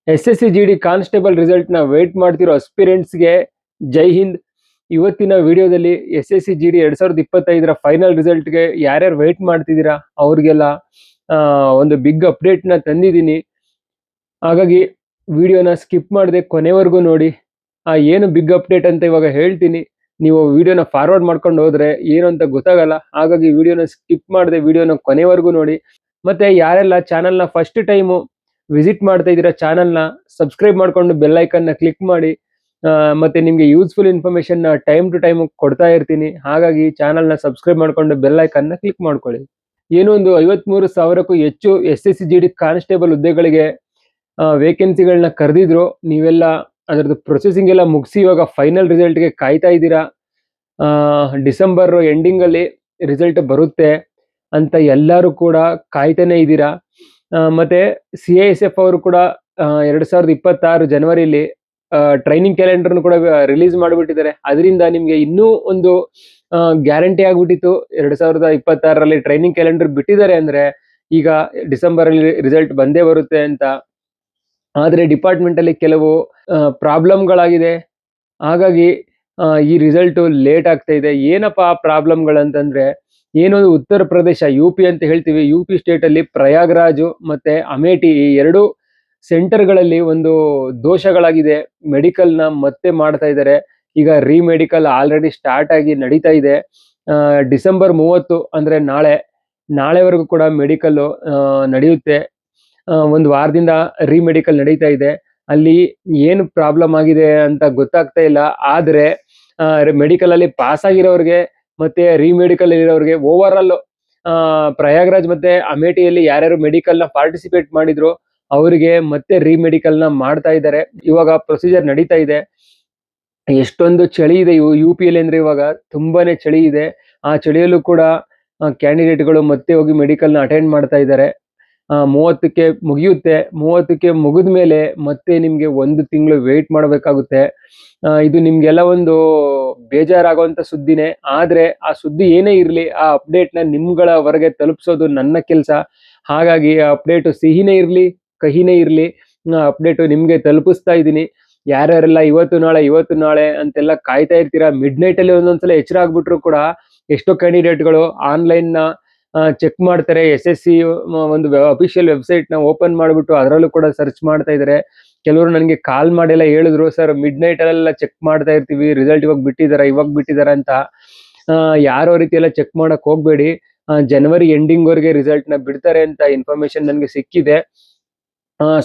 SSC GD constable ರಿಸಲ್ಟ್ನ wait ಮಾಡ್ತಿರೋ ಅಸ್ಪಿರೆಂಟ್ಸ್ಗೆ ಜೈ ಹಿಂದ್. ಇವತ್ತಿನ ವಿಡಿಯೋದಲ್ಲಿ SSC GD 2025 ಫೈನಲ್ ರಿಸಲ್ಟ್ಗೆ ಯಾರ್ಯಾರು ವೇಟ್ ಮಾಡ್ತಿದ್ದೀರಾ ಅವ್ರಿಗೆಲ್ಲ ಒಂದು ಬಿಗ್ ಅಪ್ಡೇಟ್ನ ತಂದಿದ್ದೀನಿ. ಹಾಗಾಗಿ ವಿಡಿಯೋನ ಸ್ಕಿಪ್ ಮಾಡದೆ ಕೊನೆವರೆಗೂ ನೋಡಿ. ಏನು ಬಿಗ್ ಅಪ್ಡೇಟ್ ಅಂತ ಇವಾಗ ಹೇಳ್ತೀನಿ, ನೀವು ವಿಡಿಯೋನ ಫಾರ್ವರ್ಡ್ ಮಾಡ್ಕೊಂಡು ಹೋದ್ರೆ ಏನು ಅಂತ ಗೊತ್ತಾಗಲ್ಲ. ಹಾಗಾಗಿ ವಿಡಿಯೋನ ಸ್ಕಿಪ್ ಮಾಡದೆ ವಿಡಿಯೋನ ಕೊನೆವರೆಗೂ ನೋಡಿ. ಮತ್ತೆ ಯಾರೆಲ್ಲ ಚಾನಲ್ನ ಫಸ್ಟ್ ಟೈಮು ವಿಸಿಟ್ ಮಾಡ್ತಾ ಇದ್ದೀರಾ ಚಾನಲ್ನ ಸಬ್ಸ್ಕ್ರೈಬ್ ಮಾಡ್ಕೊಂಡು ಬೆಲ್ ಐಕನ್ನ ಕ್ಲಿಕ್ ಮಾಡಿ. ಮತ್ತೆ ನಿಮಗೆ useful information time to time ಕೊಡ್ತಾ ಇರ್ತೀನಿ. ಹಾಗಾಗಿ ಚಾನಲ್ನ ಸಬ್ಸ್ಕ್ರೈಬ್ ಮಾಡ್ಕೊಂಡು ಬೆಲ್ ಐಕನ್ನ ಕ್ಲಿಕ್ ಮಾಡ್ಕೊಳ್ಳಿ. ಏನೋ ಒಂದು 53,000ಕ್ಕೂ ಹೆಚ್ಚು SSC GD ಕಾನ್ಸ್ಟೇಬಲ್ ಹುದ್ದೆಗಳಿಗೆ ವೇಕೆನ್ಸಿಗಳನ್ನ ಕರೆದಿದ್ರು. ನೀವೆಲ್ಲ ಅದರದ್ದು ಪ್ರೊಸೆಸಿಂಗ್ ಎಲ್ಲ ಮುಗಿಸಿ ಇವಾಗ ಫೈನಲ್ ರಿಸಲ್ಟ್ಗೆ ಕಾಯ್ತಾ ಇದ್ದೀರಾ. ಡಿಸೆಂಬರ್ ಎಂಡಿಂಗಲ್ಲಿ ರಿಸಲ್ಟ್ ಬರುತ್ತೆ ಅಂತ ಎಲ್ಲರೂ ಕೂಡ ಕಾಯ್ತಾನೆ ಇದ್ದೀರಾ. ಮತ್ತೆ CISF ಅವರು ಕೂಡ 2026 ಜನವರಿಲಿ ಟ್ರೈನಿಂಗ್ ಕ್ಯಾಲೆಂಡರ್ನು ಕೂಡ ರಿಲೀಸ್ ಮಾಡಿಬಿಟ್ಟಿದ್ದಾರೆ. ಅದರಿಂದ ನಿಮಗೆ ಇನ್ನೂ ಒಂದು ಗ್ಯಾರಂಟಿ ಆಗ್ಬಿಟ್ಟಿತ್ತು. 2026ರಲ್ಲಿ ಟ್ರೈನಿಂಗ್ ಕ್ಯಾಲೆಂಡರ್ ಬಿಟ್ಟಿದ್ದಾರೆ ಅಂದ್ರೆ ಈಗ ಡಿಸೆಂಬರಲ್ಲಿ ರಿಸಲ್ಟ್ ಬಂದೇ ಬರುತ್ತೆ ಅಂತ. ಆದರೆ ಡಿಪಾರ್ಟ್ಮೆಂಟಲ್ಲಿ ಕೆಲವು ಪ್ರಾಬ್ಲಮ್ಗಳಾಗಿದೆ. ಹಾಗಾಗಿ ಈ ರಿಸಲ್ಟು ಲೇಟ್ ಆಗ್ತಾ ಇದೆ. ಏನಪ್ಪ ಆ ಪ್ರಾಬ್ಲಮ್ಗಳಂತಂದ್ರೆ, ಏನೊಂದು ಉತ್ತರ ಪ್ರದೇಶ UP ಅಂತ ಹೇಳ್ತೀವಿ, UP ಸ್ಟೇಟಲ್ಲಿ ಪ್ರಯಾಗ್ರಾಜು ಮತ್ತೆ ಅಮೇಠಿ ಈ ಎರಡು ಸೆಂಟರ್ಗಳಲ್ಲಿ ಒಂದು ದೋಷಗಳಾಗಿದೆ. ಮೆಡಿಕಲ್ನ ಮತ್ತೆ ಮಾಡ್ತಾ ಇದ್ದಾರೆ. ಈಗ ಮೆಡಿಕಲ್ ಆಲ್ರೆಡಿ ಸ್ಟಾರ್ಟ್ ಆಗಿ ನಡೀತಾ ಇದೆ. ಡಿಸೆಂಬರ್ 30 ಅಂದ್ರೆ ನಾಳೆವರೆಗೂ ಕೂಡ ಮೆಡಿಕಲ್ಲು ನಡೆಯುತ್ತೆ. ಒಂದು ವಾರದಿಂದ ಮೆಡಿಕಲ್ ನಡೀತಾ ಇದೆ. ಅಲ್ಲಿ ಏನು ಪ್ರಾಬ್ಲಮ್ ಆಗಿದೆ ಅಂತ ಗೊತ್ತಾಗ್ತಾ ಇಲ್ಲ. ಆದರೆ ಮೆಡಿಕಲ್ ಅಲ್ಲಿ ಪಾಸ್ ಆಗಿರೋರಿಗೆ ಮತ್ತೆ ಮೆಡಿಕಲ್ ಇರೋರಿಗೆ ಓವರ್ ಆಲ್ ಪ್ರಯಾಗ್ರಾಜ್ ಮತ್ತೆ ಅಮೇಠಿಯಲ್ಲಿ ಯಾರ್ಯಾರು ಮೆಡಿಕಲ್ನ ಪಾರ್ಟಿಸಿಪೇಟ್ ಮಾಡಿದ್ರು ಅವರಿಗೆ ಮತ್ತೆ ಮೆಡಿಕಲ್ನ ಮಾಡ್ತಾ ಇದ್ದಾರೆ. ಇವಾಗ ಪ್ರೊಸೀಜರ್ ನಡೀತಾ ಇದೆ. ಎಷ್ಟೊಂದು ಚಳಿ ಇದೆ UPಯಲ್ಲಿ ಅಂದ್ರೆ ಇವಾಗ ತುಂಬಾನೇ ಚಳಿ ಇದೆ. ಆ ಚಳಿಯಲ್ಲೂ ಕೂಡ ಕ್ಯಾಂಡಿಡೇಟ್ಗಳು ಮತ್ತೆ ಹೋಗಿ ಮೆಡಿಕಲ್ನ ಅಟೆಂಡ್ ಮಾಡ್ತಾ ಇದ್ದಾರೆ. 30ಕ್ಕೆ ಮುಗಿಯುತ್ತೆ. 30ಕ್ಕೆ ಮುಗಿದ ಮೇಲೆ ಮತ್ತೆ ನಿಮಗೆ 1 ತಿಂಗಳು ವೇಟ್ ಮಾಡಬೇಕಾಗುತ್ತೆ. ಇದು ನಿಮ್ಗೆಲ್ಲ ಒಂದು ಬೇಜಾರಾಗುವಂತ ಸುದ್ದಿನೇ. ಆದ್ರೆ ಆ ಸುದ್ದಿ ಏನೇ ಇರಲಿ, ಆ ಅಪ್ಡೇಟ್ನ ನಿಮ್ಗಳವರೆಗೆ ತಲುಪಿಸೋದು ನನ್ನ ಕೆಲಸ. ಹಾಗಾಗಿ ಆ ಅಪ್ಡೇಟು ಸಿಹಿನೇ ಇರಲಿ ಕಹಿನೇ ಇರಲಿ, ಅಪ್ಡೇಟು ನಿಮಗೆ ತಲುಪಿಸ್ತಾ ಇದ್ದೀನಿ. ಯಾರ್ಯಾರೆಲ್ಲ ಇವತ್ತು ನಾಳೆ ಅಂತೆಲ್ಲ ಕಾಯ್ತಾ ಇರ್ತೀರಾ, ಮಿಡ್ ನೈಟಲ್ಲಿ ಒಂದೊಂದ್ಸಲ ಎಚ್ಚರ ಆಗ್ಬಿಟ್ರು ಕೂಡ ಎಷ್ಟೋ ಕ್ಯಾಂಡಿಡೇಟ್ಗಳು ಆನ್ಲೈನ್ನ ಚೆಕ್ ಮಾಡ್ತಾರೆ. SSC ಒಂದು ಅಫಿಷಿಯಲ್ ವೆಬ್ಸೈಟ್ನ ಓಪನ್ ಮಾಡಿಬಿಟ್ಟು ಅದರಲ್ಲೂ ಕೂಡ ಸರ್ಚ್ ಮಾಡ್ತಾ ಇದ್ದಾರೆ. ಕೆಲವರು ನನಗೆ ಕಾಲ್ ಮಾಡಿಲ್ಲ ಹೇಳಿದ್ರು, ಸರ್ ಮಿಡ್ ನೈಟಲ್ಲೆಲ್ಲ ಚೆಕ್ ಮಾಡ್ತಾ ಇರ್ತೀವಿ, ರಿಸಲ್ಟ್ ಇವಾಗ ಬಿಟ್ಟಿದ್ದಾರೆ ಅಂತ. ಯಾರೋ ರೀತಿ ಎಲ್ಲ ಚೆಕ್ ಮಾಡಕ್ ಹೋಗ್ಬೇಡಿ. ಜನವರಿ ಎಂಡಿಂಗ್ವರೆಗೆ ರಿಸಲ್ಟ್ನ ಬಿಡ್ತಾರೆ ಅಂತ ಇನ್ಫಾರ್ಮೇಶನ್ ನನಗೆ ಸಿಕ್ಕಿದೆ.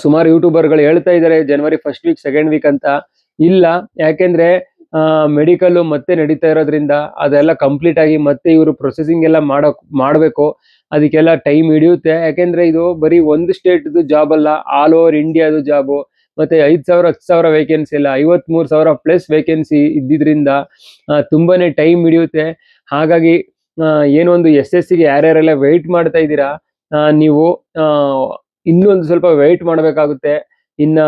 ಸುಮಾರು ಯೂಟ್ಯೂಬರ್ಗಳು ಹೇಳ್ತಾ ಇದ್ದಾರೆ ಜನವರಿ ಫಸ್ಟ್ ವೀಕ್ ಸೆಕೆಂಡ್ ವೀಕ್ ಅಂತ. ಇಲ್ಲ, ಯಾಕೆಂದ್ರೆ ಮೆಡಿಕಲ್ ಮತ್ತೆ ನಡೀತಾ ಇರೋದ್ರಿಂದ ಅದೆಲ್ಲ ಕಂಪ್ಲೀಟ್ ಆಗಿ ಮತ್ತೆ ಇವರು ಪ್ರೊಸೆಸಿಂಗ್ ಎಲ್ಲ ಮಾಡಬೇಕು. ಅದಕ್ಕೆಲ್ಲ ಟೈಮ್ ಹಿಡಿಯುತ್ತೆ. ಯಾಕೆಂದ್ರೆ ಇದು ಬರೀ ಒಂದು ಸ್ಟೇಟ್ದು ಜಾಬ್ ಅಲ್ಲ, ಆಲ್ ಓವರ್ ಇಂಡಿಯಾದು ಜಾಬು. ಮತ್ತೆ 5,000 10,000 ವೇಕೆನ್ಸಿ ಇಲ್ಲ, 53,000 ಪ್ಲಸ್ ವೇಕೆನ್ಸಿ ಇದ್ದಿದ್ರಿಂದ ತುಂಬಾನೇ ಟೈಮ್ ಹಿಡಿಯುತ್ತೆ. ಹಾಗಾಗಿ ಏನೊಂದು SSCಗೆ ಯಾರ್ಯಾರೆಲ್ಲ ವೆಯ್ಟ್ ಮಾಡ್ತಾ ಇದ್ದೀರಾ, ನೀವು ಇನ್ನೊಂದು ಸ್ವಲ್ಪ ವೆಯ್ಟ್ ಮಾಡಬೇಕಾಗುತ್ತೆ. ಇನ್ನ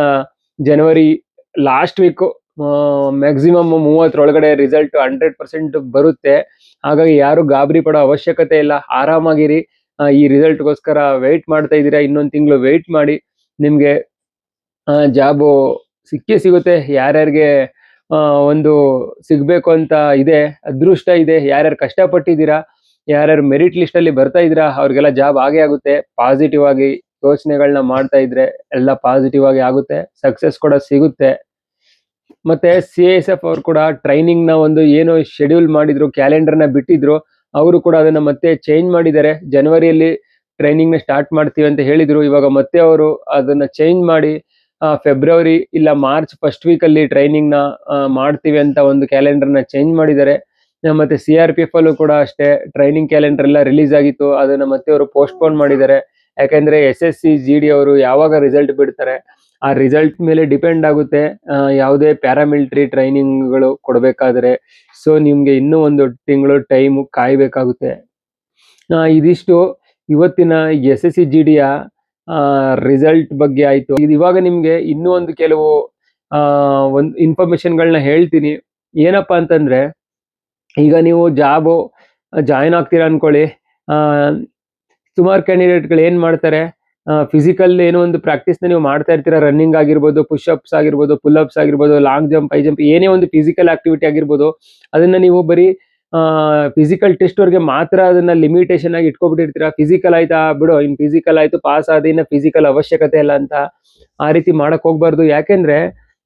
ಜನವರಿ ಲಾಸ್ಟ್ ವೀಕು ಮ್ಯಾಕ್ಸಿಮಮ್ 30ರೊಳಗಡೆ ರಿಸಲ್ಟ್ 100% ಬರುತ್ತೆ. ಹಾಗಾಗಿ ಯಾರು ಗಾಬರಿ ಪಡೋ ಅವಶ್ಯಕತೆ ಇಲ್ಲ, ಆರಾಮಾಗಿರಿ. ಈ ರಿಸಲ್ಟ್ಗೋಸ್ಕರ ವೆಯ್ಟ್ ಮಾಡ್ತಾ ಇದ್ದೀರಾ, ಇನ್ನೊಂದು ತಿಂಗಳು ವೆಯ್ಟ್ ಮಾಡಿ, ನಿಮಗೆ ಜಾಬು ಸಿಕ್ಕೇ ಸಿಗುತ್ತೆ. ಯಾರ್ಯಾರಿಗೆ ಒಂದು ಸಿಗಬೇಕು ಅಂತ ಇದೆ, ಅದೃಷ್ಟ ಇದೆ, ಯಾರ್ಯಾರು ಕಷ್ಟಪಟ್ಟಿದ್ದೀರಾ, ಯಾರ್ಯಾರು ಮೆರಿಟ್ ಲಿಸ್ಟಲ್ಲಿ ಬರ್ತಾ ಇದ್ದೀರಾ ಅವ್ರಿಗೆಲ್ಲ ಜಾಬ್ ಆಗೇ ಆಗುತ್ತೆ. ಪಾಸಿಟಿವ್ ಆಗಿ ಯೋಚನೆಗಳನ್ನ ಮಾಡ್ತಾ ಇದ್ರೆ ಎಲ್ಲ ಪಾಸಿಟಿವ್ ಆಗಿ ಆಗುತ್ತೆ, ಸಕ್ಸಸ್ ಕೂಡ ಸಿಗುತ್ತೆ. ಮತ್ತೆ CISF ಅವರು ಕೂಡ ಟ್ರೈನಿಂಗ್ನ ಒಂದು ಏನು ಶೆಡ್ಯೂಲ್ ಮಾಡಿದ್ರು, ಕ್ಯಾಲೆಂಡರ್ನ ಬಿಟ್ಟಿದ್ರು, ಅವರು ಕೂಡ ಅದನ್ನ ಮತ್ತೆ ಚೇಂಜ್ ಮಾಡಿದ್ದಾರೆ. ಜನವರಿಯಲ್ಲಿ ಟ್ರೈನಿಂಗ್ನ ಸ್ಟಾರ್ಟ್ ಮಾಡ್ತೀವಿ ಅಂತ ಹೇಳಿದ್ರು. ಇವಾಗ ಮತ್ತೆ ಅವರು ಅದನ್ನ ಚೇಂಜ್ ಮಾಡಿ ಫೆಬ್ರವರಿ ಇಲ್ಲ ಮಾರ್ಚ್ ಫಸ್ಟ್ ವೀಕಲ್ಲಿ ಟ್ರೈನಿಂಗ್ನ ಮಾಡ್ತೀವಿ ಅಂತ ಒಂದು ಕ್ಯಾಲೆಂಡರ್ನ ಚೇಂಜ್ ಮಾಡಿದ್ದಾರೆ. ಮತ್ತೆ CRPF ಅಲ್ಲೂ ಕೂಡ ಅಷ್ಟೇ ಟ್ರೈನಿಂಗ್ ಕ್ಯಾಲೆಂಡರ್ ಎಲ್ಲ ರಿಲೀಸ್ ಆಗಿತ್ತು, ಅದನ್ನ ಮತ್ತೆ ಅವರು ಪೋಸ್ಟ್ಪೋನ್ ಮಾಡಿದ್ದಾರೆ. ಯಾಕಂದ್ರೆ SSC GD ಅವರು ಯಾವಾಗ ರಿಸಲ್ಟ್ ಬಿಡ್ತಾರೆ ಆ ರಿಸಲ್ಟ್ ಮೇಲೆ ಡಿಪೆಂಡ್ ಆಗುತ್ತೆ ಯಾವುದೇ ಪ್ಯಾರಾಮಿಲಿಟರಿ ಟ್ರೈನಿಂಗ್ಗಳು ಕೊಡಬೇಕಾದ್ರೆ. ಸೊ ನಿಮ್ಗೆ ಇನ್ನೂ 1 ತಿಂಗಳು ಟೈಮ್ ಕಾಯಬೇಕಾಗುತ್ತೆ. ಇದಿಷ್ಟು ಇವತ್ತಿನ SSC GDಯ ರಿಸಲ್ಟ್ ಬಗ್ಗೆ ಆಯ್ತು. ಇದು ಇವಾಗ ನಿಮ್ಗೆ ಇನ್ನೂ ಒಂದು ಕೆಲವು ಒಂದು ಇನ್ಫಾರ್ಮೇಶನ್ಗಳನ್ನ ಹೇಳ್ತೀನಿ. ಏನಪ್ಪಾ ಅಂತಂದ್ರೆ, ಈಗ ನೀವು ಜಾಬು ಜಾಯಿನ್ ಆಗ್ತೀರಾ ಅನ್ಕೊಳ್ಳಿ. ಸುಮಾರು ಕ್ಯಾಂಡಿಡೇಟ್ಗಳು ಏನು ಮಾಡ್ತಾರೆ, ಫಿಸಿಕಲ್ ಏನೋ ಒಂದು ಪ್ರಾಕ್ಟೀಸ್ನ ನೀವು ಮಾಡ್ತಾ ಇರ್ತೀರಾ, ರನ್ನಿಂಗ್ ಆಗಿರ್ಬೋದು, ಪುಷಪ್ಸ್ ಆಗಿರ್ಬೋದು, ಪುಲ್ಅಪ್ಸ್ ಆಗಿರ್ಬೋದು, ಲಾಂಗ್ ಜಂಪ್, ಹೈ ಜಂಪ್, ಏನೇ ಒಂದು ಫಿಸಿಕಲ್ ಆಕ್ಟಿವಿಟಿ ಆಗಿರ್ಬೋದು, ಅದನ್ನ ನೀವು ಬರೀ ಫಿಸಿಕಲ್ ಟೆಸ್ಟ್ ವರೆಗೆ ಮಾತ್ರ ಅದನ್ನ ಲಿಮಿಟೇಷನ್ ಆಗಿ ಇಟ್ಕೊಬಿಟ್ಟಿರ್ತೀರಾ. ಫಿಸಿಕಲ್ ಆಯ್ತಾ ಬಿಡು, ಇನ್ ಫಿಸಿಕಲ್ ಆಯ್ತು ಪಾಸ್ ಆದ, ಇನ್ನ ಫಿಸಿಕಲ್ ಅವಶ್ಯಕತೆ ಇಲ್ಲ ಅಂತ ಆ ರೀತಿ ಮಾಡಕ್ ಹೋಗ್ಬಾರ್ದು. ಯಾಕೆಂದ್ರೆ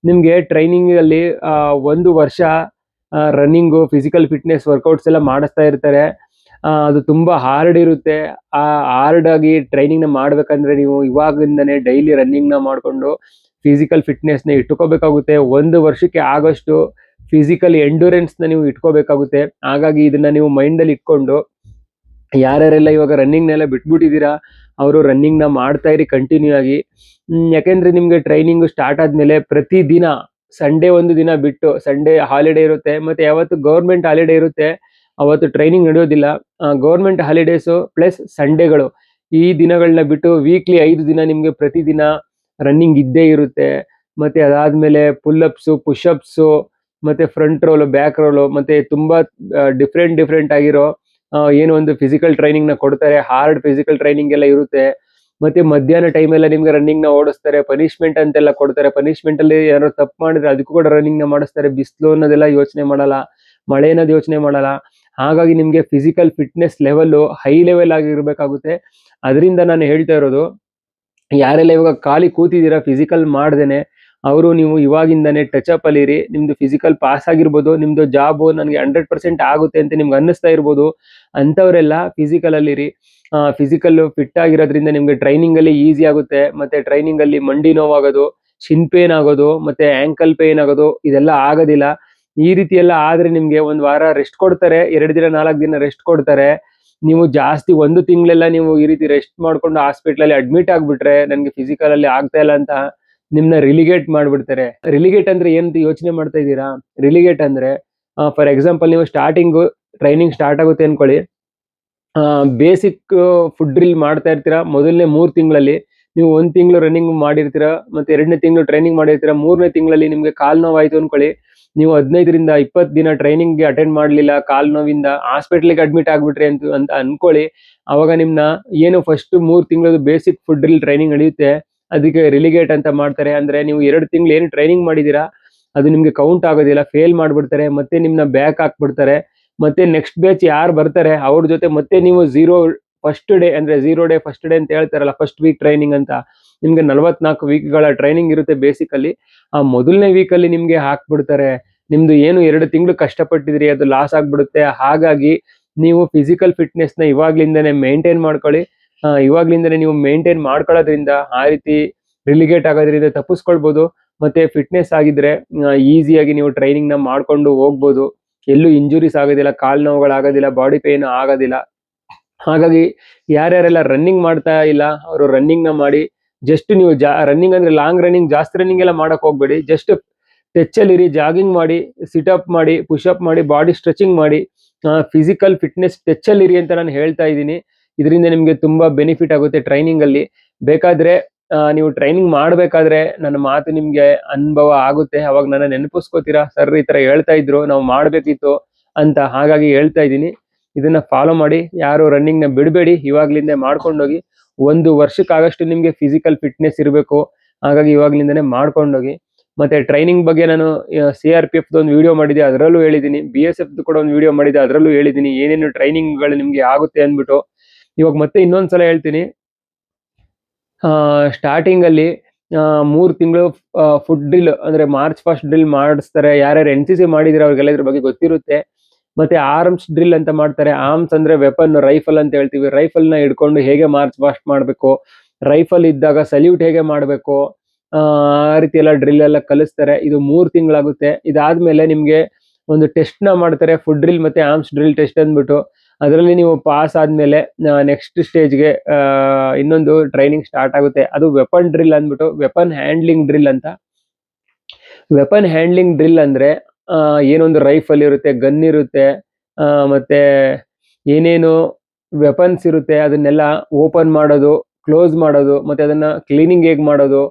ನಿಮ್ಗೆ ಟ್ರೈನಿಂಗ್ ಅಲ್ಲಿ 1 ವರ್ಷ ರನ್ನಿಂಗು, ಫಿಸಿಕಲ್ ಫಿಟ್ನೆಸ್ ವರ್ಕೌಟ್ಸ್ ಎಲ್ಲ ಮಾಡಿಸ್ತಾ ಇರ್ತಾರೆ. ಅದು ತುಂಬಾ ಹಾರ್ಡ್ ಇರುತ್ತೆ. ಆ ಹಾರ್ಡ್ ಆಗಿ ಟ್ರೈನಿಂಗ್ ನ ಮಾಡ್ಬೇಕಂದ್ರೆ ನೀವು ಇವಾಗಿಂದನೇ ಡೈಲಿ ರನ್ನಿಂಗ್ ನ ಮಾಡ್ಕೊಂಡು ಫಿಸಿಕಲ್ ಫಿಟ್ನೆಸ್ ನ ಇಟ್ಕೋಬೇಕಾಗುತ್ತೆ. 1 ವರ್ಷಕ್ಕೆ ಆಗೋಷ್ಟು ಫಿಸಿಕಲ್ ಎಂಡ್ಯೂರೆನ್ಸ್ ನ ನೀವು ಇಟ್ಕೋಬೇಕಾಗುತ್ತೆ. ಹಾಗಾಗಿ ಇದನ್ನ ನೀವು ಮೈಂಡ್ ಅಲ್ಲಿ ಇಟ್ಕೊಂಡು ಯಾರ್ಯಾರೆಲ್ಲ ಇವಾಗ ರನ್ನಿಂಗ್ ನೆಲ್ಲ ಬಿಟ್ಬಿಟ್ಟಿದ್ದೀರಾ ಅವರು ರನ್ನಿಂಗ್ ನ ಮಾಡ್ತಾ ಇರಿ ಕಂಟಿನ್ಯೂ ಆಗಿ. ಯಾಕೆಂದ್ರೆ ನಿಮ್ಗೆ ಟ್ರೈನಿಂಗ್ ಸ್ಟಾರ್ಟ್ ಆದ್ಮೇಲೆ ಪ್ರತಿದಿನ ಸಂಡೇ ಒಂದು ದಿನ ಬಿಟ್ಟು, ಸಂಡೇ ಹಾಲಿಡೇ ಇರುತ್ತೆ, ಮತ್ತೆ ಯಾವತ್ತು ಗೌರ್ಮೆಂಟ್ ಹಾಲಿಡೇ ಇರುತ್ತೆ ಅವತ್ತು ಟ್ರೈನಿಂಗ್ ನಡೆಯೋದಿಲ್ಲ. ಗೌರ್ಮೆಂಟ್ ಹಾಲಿಡೇಸು ಪ್ಲಸ್ ಸಂಡೇಗಳು, ಈ ದಿನಗಳನ್ನ ಬಿಟ್ಟು ವೀಕ್ಲಿ 5 ದಿನ ನಿಮ್ಗೆ ಪ್ರತಿದಿನ ರನ್ನಿಂಗ್ ಇದ್ದೇ ಇರುತ್ತೆ. ಮತ್ತೆ ಅದಾದ್ಮೇಲೆ ಪುಲ್ಅಪ್ಸು, ಪುಷಪ್ಸು, ಮತ್ತೆ ಫ್ರಂಟ್ ರೋಲು, ಬ್ಯಾಕ್ ರೋಲು, ಮತ್ತೆ ತುಂಬಾ ಡಿಫ್ರೆಂಟ್ ಆಗಿರೋ ಏನೋ ಒಂದು ಫಿಸಿಕಲ್ ಟ್ರೈನಿಂಗ್ ನ ಕೊಡ್ತಾರೆ. ಹಾರ್ಡ್ ಫಿಸಿಕಲ್ ಟ್ರೈನಿಂಗ್ ಎಲ್ಲ ಇರುತ್ತೆ. ಮತ್ತೆ ಮಧ್ಯಾಹ್ನ ಟೈಮ್ ಎಲ್ಲ ನಿಮ್ಗೆ ರನ್ನಿಂಗ್ ನ ಓಡಿಸ್ತಾರೆ. ಪನಿಷ್ಮೆಂಟ್ ಅಂತೆಲ್ಲ ಕೊಡ್ತಾರೆ. ಪನಿಷ್ಮೆಂಟ್ ಅಲ್ಲಿ ಯಾರು ತಪ್ಪು ಮಾಡಿದ್ರೆ ಅದಕ್ಕೂ ಕೂಡ ರನ್ನಿಂಗ್ ನ ಮಾಡಿಸ್ತಾರೆ. ಬಿಸಿಲು ಅನ್ನೋದೆಲ್ಲ ಯೋಚನೆ ಮಾಡಲ್ಲ, ಮಳೆ ಅನ್ನೋದು ಯೋಚನೆ ಮಾಡಲ್ಲ. ಹಾಗಾಗಿ ನಿಮ್ಗೆ physical fitness level high level ಆಗಿರ್ಬೇಕಾಗುತ್ತೆ. ಅದರಿಂದ ನಾನು ಹೇಳ್ತಾ ಇರೋದು, ಯಾರೆಲ್ಲ ಇವಾಗ ಖಾಲಿ ಕೂತಿದ್ದೀರಾ ಫಿಸಿಕಲ್ ಮಾಡ್ದೇನೆ, ಅವರು ನೀವು ಇವಾಗಿಂದಾನೆ ಟಚ್ ಅಪ್ ಅಲ್ಲಿರಿ. ನಿಮ್ದು ಫಿಸಿಕಲ್ ಪಾಸ್ ಆಗಿರ್ಬೋದು, ನಿಮ್ದು ಜಾಬ್ ನನಗೆ 100% ಆಗುತ್ತೆ ಅಂತ ನಿಮ್ಗೆ ಅನ್ನಿಸ್ತಾ ಇರ್ಬೋದು. ಅಂಥವರೆಲ್ಲ ಫಿಸಿಕಲ್ ಅಲ್ಲಿರಿ. ಫಿಸಿಕಲ್ ಫಿಟ್ ಆಗಿರೋದ್ರಿಂದ ನಿಮ್ಗೆ ಟ್ರೈನಿಂಗ್ ಅಲ್ಲಿ ಈಸಿ ಆಗುತ್ತೆ. ಮತ್ತೆ ಟ್ರೈನಿಂಗ್ ಅಲ್ಲಿ ಮಂಡಿ ನೋವಾಗೋದು, ಶಿನ್ ಪೇನ್ ಆಗೋದು, ಮತ್ತೆ ಆಂಕಲ್ ಪೇನ್ ಆಗೋದು ಇದೆಲ್ಲ ಆಗೋದಿಲ್ಲ. ಈ ರೀತಿ ಎಲ್ಲ ಆದ್ರೆ ನಿಮ್ಗೆ 1 ವಾರ ರೆಸ್ಟ್ ಕೊಡ್ತಾರೆ, 2 ದಿನ 4 ದಿನ ರೆಸ್ಟ್ ಕೊಡ್ತಾರೆ. ನೀವು ಜಾಸ್ತಿ 1 ತಿಂಗಳೆಲ್ಲ ನೀವು ಈ ರೀತಿ ರೆಸ್ಟ್ ಮಾಡ್ಕೊಂಡು ಹಾಸ್ಪಿಟ್ಲಲ್ಲಿ ಅಡ್ಮಿಟ್ ಆಗ್ಬಿಟ್ರೆ, ನನ್ಗೆ ಫಿಸಿಕಲ್ ಅಲ್ಲಿ ಆಗ್ತಾ ಇಲ್ಲ ಅಂತ ನಿಮ್ನ ರಿಲಿಗೇಟ್ ಮಾಡ್ಬಿಡ್ತಾರೆ. ರಿಲಿಗೇಟ್ ಅಂದ್ರೆ ಏನಂತ ಯೋಚನೆ ಮಾಡ್ತಾ ಇದ್ದೀರಾ? ರಿಲಿಗೇಟ್ ಅಂದ್ರೆ ಫಾರ್ ಎಕ್ಸಾಂಪಲ್, ನೀವು ಟ್ರೈನಿಂಗ್ ಸ್ಟಾರ್ಟ್ ಆಗುತ್ತೆ ಅನ್ಕೊಳ್ಳಿ. ಬೇಸಿಕ್ ಫುಡ್ ಡ್ರಿಲ್ ಮಾಡ್ತಾ ಇರ್ತೀರಾ. ಮೊದಲನೇ 3 ತಿಂಗಳಲ್ಲಿ ನೀವು 1 ತಿಂಗಳು ರನ್ನಿಂಗ್ ಮಾಡಿರ್ತೀರಾ, ಮತ್ತೆ 2ನೇ ತಿಂಗಳು ಟ್ರೈನಿಂಗ್ ಮಾಡಿರ್ತೀರಾ. 3ನೇ ತಿಂಗಳಲ್ಲಿ ನಿಮ್ಗೆ ಕಾಲ್ ನೋವಾಯ್ತು ಅನ್ಕೊಳ್ಳಿ. ನೀವು 15ರಿಂದ 20 ದಿನ ಟ್ರೈನಿಂಗ್ ಗೆ ಅಟೆಂಡ್ ಮಾಡ್ಲಿಲ್ಲ, ಕಾಲ್ ನೋವಿಂದ ಹಾಸ್ಪಿಟ್ಲಿಗೆ ಅಡ್ಮಿಟ್ ಆಗ್ಬಿಟ್ರಿ ಅಂತ ಅನ್ಕೊಳ್ಳಿ. ಅವಾಗ ನಿಮ್ನ ಏನು ಫಸ್ಟ್ 3 ತಿಂಗಳು ಬೇಸಿಕ್ ಫುಡ್ ಡ್ರಿಲ್ ಟ್ರೈನಿಂಗ್ ನಡೆಯುತ್ತೆ, ಅದಕ್ಕೆ ರಿಲಿಗೇಟ್ ಅಂತ ಮಾಡ್ತಾರೆ. ಅಂದ್ರೆ ನೀವು 2 ತಿಂಗಳು ಏನು ಟ್ರೈನಿಂಗ್ ಮಾಡಿದೀರಾ ಅದು ನಿಮ್ಗೆ ಕೌಂಟ್ ಆಗೋದಿಲ್ಲ, ಫೇಲ್ ಮಾಡ್ಬಿಡ್ತಾರೆ. ಮತ್ತೆ ನಿಮ್ನ ಬ್ಯಾಕ್ ಹಾಕ್ಬಿಡ್ತಾರೆ. ಮತ್ತೆ ನೆಕ್ಸ್ಟ್ ಬ್ಯಾಚ್ ಯಾರು ಬರ್ತಾರೆ ಅವ್ರ ಜೊತೆ ಮತ್ತೆ ನೀವು ಫಸ್ಟ್ ಡೇ ಅಂದ್ರೆ 0 ಡೇ ಫಸ್ಟ್ ಡೇ ಅಂತ ಹೇಳ್ತಾರಲ್ಲ, ಫಸ್ಟ್ ವೀಕ್ ಟ್ರೈನಿಂಗ್ ಅಂತ. ನಿಮ್ಗೆ 44 ವೀಕ್ಗಳ ಟ್ರೈನಿಂಗ್ ಇರುತ್ತೆ ಬೇಸಿಕಲಿ. ಆ ಮೊದಲನೇ ವೀಕಲ್ಲಿ ನಿಮ್ಗೆ ಹಾಕ್ಬಿಡ್ತಾರೆ. ನಿಮ್ದು ಏನು 2 ತಿಂಗಳು ಕಷ್ಟಪಟ್ಟಿದ್ರಿ ಅದು ಲಾಸ್ ಆಗ್ಬಿಡುತ್ತೆ. ಹಾಗಾಗಿ ನೀವು ಫಿಸಿಕಲ್ ಫಿಟ್ನೆಸ್ ನ ಇವಾಗ್ಲಿಂದನೇ ಮೇಂಟೈನ್ ಮಾಡ್ಕೊಳ್ಳಿ. ಇವಾಗ್ಲಿಂದನೇ ನೀವು ಮೇಂಟೈನ್ ಮಾಡ್ಕೊಳ್ಳೋದ್ರಿಂದ ಆ ರೀತಿ ರಿಲಿಗೇಟ್ ಆಗೋದ್ರಿಂದ ತಪ್ಪಿಸ್ಕೊಳ್ಬೋದು. ಮತ್ತೆ ಫಿಟ್ನೆಸ್ ಆಗಿದ್ರೆ ಈಸಿಯಾಗಿ ನೀವು ಟ್ರೈನಿಂಗ್ ನ ಮಾಡ್ಕೊಂಡು ಹೋಗ್ಬೋದು. ಎಲ್ಲೂ ಇಂಜುರೀಸ್ ಆಗೋದಿಲ್ಲ, ಕಾಲ್ ನೋವುಗಳಾಗೋದಿಲ್ಲ, ಬಾಡಿ ಪೇನ್ ಆಗೋದಿಲ್ಲ. ಹಾಗಾಗಿ ಯಾರ್ಯಾರೆಲ್ಲ ರನ್ನಿಂಗ್ ಮಾಡ್ತಾ ಇಲ್ಲ ಅವರು ರನ್ನಿಂಗ್ ನ ಮಾಡಿ. ಜಸ್ಟ್ ನೀವು ರನ್ನಿಂಗ್ ಅಂದ್ರೆ ಲಾಂಗ್ ರನ್ನಿಂಗ್, ಜಾಸ್ತಿ ರನ್ನಿಂಗ್ ಎಲ್ಲ ಮಾಡಕ್ ಹೋಗ್ಬೇಡಿ. ಜಸ್ಟ್ ಟಚ್ ಅಲ್ಲಿ ಇರಿ, ಜಾಗಿಂಗ್ ಮಾಡಿ, ಸಿಟ್ ಅಪ್ ಮಾಡಿ, ಪುಷ್ ಅಪ್ ಮಾಡಿ, ಬಾಡಿ ಸ್ಟ್ರೆಚಿಂಗ್ ಮಾಡಿ. ಫಿಸಿಕಲ್ ಫಿಟ್ನೆಸ್ ಟಚ್ ಅಲ್ಲಿ ಇರಿ ಅಂತ ನಾನು ಹೇಳ್ತಾ ಇದ್ದೀನಿ. ಇದರಿಂದ ನಿಮ್ಗೆ ತುಂಬಾ ಬೆನಿಫಿಟ್ ಆಗುತ್ತೆ ಟ್ರೈನಿಂಗ್ ಅಲ್ಲಿ. ಬೇಕಾದ್ರೆ ನೀವು ಟ್ರೈನಿಂಗ್ ಮಾಡ್ಬೇಕಾದ್ರೆ ನನ್ನ ಮಾತು ನಿಮ್ಗೆ ಅನುಭವ ಆಗುತ್ತೆ. ಅವಾಗ ನನ್ನ ನೆನಪಿಸ್ಕೋತೀರಾ, ಸರ್ ಈ ತರ ಹೇಳ್ತಾ ಇದ್ರು, ನಾವು ಮಾಡ್ಬೇಕಿತ್ತು ಅಂತ. ಹಾಗಾಗಿ ಹೇಳ್ತಾ ಇದ್ದೀನಿ, ಇದನ್ನ ಫಾಲೋ ಮಾಡಿ. ಯಾರು ರನ್ನಿಂಗ್ ನ ಬಿಡಬೇಡಿ, ಇವಾಗ್ಲಿಂದ ಮಾಡ್ಕೊಂಡೋಗಿ. 1 ವರ್ಷಕ್ಕಾಗಷ್ಟು ನಿಮ್ಗೆ ಫಿಸಿಕಲ್ ಫಿಟ್ನೆಸ್ ಇರಬೇಕು. ಹಾಗಾಗಿ ಇವಾಗ್ಲಿಂದನೇ ಮಾಡ್ಕೊಂಡೋಗಿ. ಮತ್ತೆ ಟ್ರೈನಿಂಗ್ ಬಗ್ಗೆ ನಾನು CRPF ಒಂದು ವಿಡಿಯೋ ಮಾಡಿದೆ, ಅದರಲ್ಲೂ ಹೇಳಿದ್ದೀನಿ. BSF ಕೂಡ ಒಂದು ವಿಡಿಯೋ ಮಾಡಿದೆ, ಅದರಲ್ಲೂ ಹೇಳಿದ್ದೀನಿ ಏನೇನು ಟ್ರೈನಿಂಗ್ಗಳು ನಿಮ್ಗೆ ಆಗುತ್ತೆ ಅಂದ್ಬಿಟ್ಟು. ಇವಾಗ ಮತ್ತೆ ಇನ್ನೊಂದ್ಸಲ ಹೇಳ್ತೀನಿ. ಸ್ಟಾರ್ಟಿಂಗ್ ಅಲ್ಲಿ 3 ತಿಂಗಳು ಫುಡ್ ಡ್ರಿಲ್ ಅಂದ್ರೆ ಮಾರ್ಚ್ ಫಾಸ್ಟ್ ಡ್ರಿಲ್ ಮಾಡಿಸ್ತಾರೆ. ಯಾರ್ಯಾರು NCC ಮಾಡಿದ್ರೆ ಅವ್ರಿಗೆಲ್ಲ ಇದ್ರ ಬಗ್ಗೆ ಗೊತ್ತಿರುತ್ತೆ. ಮತ್ತೆ ಆರ್ಮ್ಸ್ ಡ್ರಿಲ್ ಅಂತ ಮಾಡ್ತಾರೆ. ಆರ್ಮ್ಸ್ ಅಂದ್ರೆ ವೆಪನ್, ರೈಫಲ್ ಅಂತ ಹೇಳ್ತೀವಿ. ರೈಫಲ್ ನ ಹಿಡ್ಕೊಂಡು ಹೇಗೆ ಮಾರ್ಚ್ ಫಾಸ್ಟ್ ಮಾಡ್ಬೇಕು, ರೈಫಲ್ ಇದ್ದಾಗ ಸಲ್ಯೂಟ್ ಹೇಗೆ ಮಾಡ್ಬೇಕು, ಆ ರೀತಿ ಎಲ್ಲ ಡ್ರಿಲ್ ಎಲ್ಲ ಕಲಿಸ್ತಾರೆ. ಇದು 3 ತಿಂಗಳಾಗುತ್ತೆ. ಇದಾದ್ಮೇಲೆ ನಿಮ್ಗೆ ಒಂದು ಟೆಸ್ಟ್ ನ ಮಾಡ್ತಾರೆ, ಫುಡ್ ಡ್ರಿಲ್ ಮತ್ತೆ ಆರ್ಮ್ಸ್ ಡ್ರಿಲ್ ಟೆಸ್ಟ್ ಅಂದ್ಬಿಟ್ಟು. ಅದರಲ್ಲಿ ನೀವು ಪಾಸ್ ಆದ್ಮೇಲೆ ನೆಕ್ಸ್ಟ್ ಸ್ಟೇಜ್ಗೆ ಇನ್ನೊಂದು ಟ್ರೈನಿಂಗ್ ಸ್ಟಾರ್ಟ್ ಆಗುತ್ತೆ. ಅದು ವೆಪನ್ ಡ್ರಿಲ್ ಅಂದ್ಬಿಟ್ಟು, ವೆಪನ್ ಹ್ಯಾಂಡ್ಲಿಂಗ್ ಡ್ರಿಲ್ ಅಂತ. ವೆಪನ್ ಹ್ಯಾಂಡ್ಲಿಂಗ್ ಡ್ರಿಲ್ ಅಂದ್ರೆ ಏನೊಂದು ರೈಫಲ್ ಇರುತ್ತೆ, ಗನ್ ಇರುತ್ತೆ, ಮತ್ತೆ ಏನೇನು ವೆಪನ್ಸ್ ಇರುತ್ತೆ ಅದನ್ನೆಲ್ಲ ಓಪನ್ ಮಾಡೋದು, ಕ್ಲೋಸ್ ಮಾಡೋದು, ಮತ್ತೆ ಅದನ್ನ ಕ್ಲೀನಿಂಗ್ ಹೇಗ್ ಮಾಡೋದು,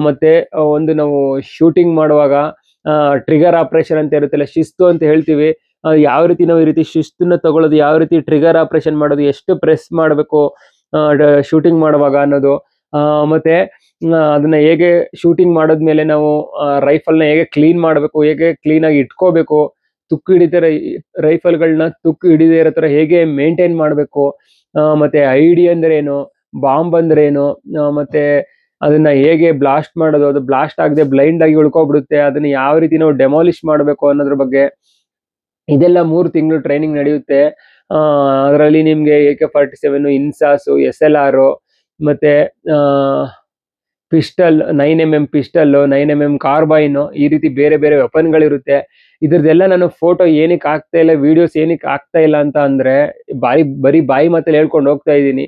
ಮತ್ತೆ ಒಂದು ನಾವು ಶೂಟಿಂಗ್ ಮಾಡುವಾಗ ಟ್ರಿಗರ್ ಆಪರೇಷನ್ ಅಂತ ಇರುತ್ತಲ್ಲ, ಶಿಸ್ತು ಅಂತ ಹೇಳ್ತೀವಿ. ಯಾವ ರೀತಿ ನಾವು ಈ ರೀತಿ ಶಿಸ್ತನ್ನ ತಗೊಳ್ಳೋದು, ಯಾವ ರೀತಿ ಟ್ರಿಗರ್ ಆಪರೇಷನ್ ಮಾಡೋದು, ಎಷ್ಟು ಪ್ರೆಸ್ ಮಾಡಬೇಕು ಶೂಟಿಂಗ್ ಮಾಡುವಾಗ ಅನ್ನೋದು, ಮತ್ತೆ ಅದನ್ನ ಹೇಗೆ ಶೂಟಿಂಗ್ ಮಾಡಿದ್ಮೇಲೆ ನಾವು ರೈಫಲ್ನ ಹೇಗೆ ಕ್ಲೀನ್ ಮಾಡಬೇಕು, ಹೇಗೆ ಕ್ಲೀನಾಗಿ ಇಟ್ಕೋಬೇಕು, ತುಕ್ಕು ಹಿಡಿದಿರೋ ರೈಫಲ್ಗಳನ್ನ ತುಕ್ಕು ಹಿಡಿದೇ ಇರೋ ಥರ ಹೇಗೆ ಮೇಂಟೈನ್ ಮಾಡಬೇಕು, ಮತ್ತೆ ಐಡಿ ಅಂದ್ರೆ ಏನು, ಬಾಂಬ್ ಅಂದ್ರೆ ಏನು, ಮತ್ತೆ ಅದನ್ನ ಹೇಗೆ ಬ್ಲಾಸ್ಟ್ ಮಾಡೋದು, ಅದು ಬ್ಲಾಸ್ಟ್ ಆಗದೆ ಬ್ಲೈಂಡ್ ಆಗಿ ಉಳ್ಕೊಬಿಡುತ್ತೆ, ಅದನ್ನ ಯಾವ ರೀತಿ ನಾವು ಡೆಮಾಲಿಷ್ ಮಾಡಬೇಕು ಅನ್ನೋದ್ರ ಬಗ್ಗೆ ಇದೆಲ್ಲ 3 ತಿಂಗಳು ಟ್ರೈನಿಂಗ್ ನಡೆಯುತ್ತೆ. ಅದರಲ್ಲಿ ನಿಮ್ಗೆ AK-47, ಇನ್ಸಾಸು, SLR, ಮತ್ತೆ pistol, 9mm pistol, 9mm carbine, ಈ ರೀತಿ ಬೇರೆ ಬೇರೆ ವೆಪನ್ಗಳಿರುತ್ತೆ. ಇದ್ರದ್ದೆಲ್ಲ ನಾನು ಫೋಟೋ ಏನಕ್ಕೆ ಆಗ್ತಾ ಇಲ್ಲ, ವಿಡಿಯೋಸ್ ಏನಕ್ಕೆ ಆಗ್ತಾ ಇಲ್ಲ ಅಂತ ಅಂದ್ರೆ ಬರೀ ಬಾಯಿ ಮಾತಲ್ಲಿ ಹೇಳ್ಕೊಂಡು ಹೋಗ್ತಾ ಇದ್ದೀನಿ.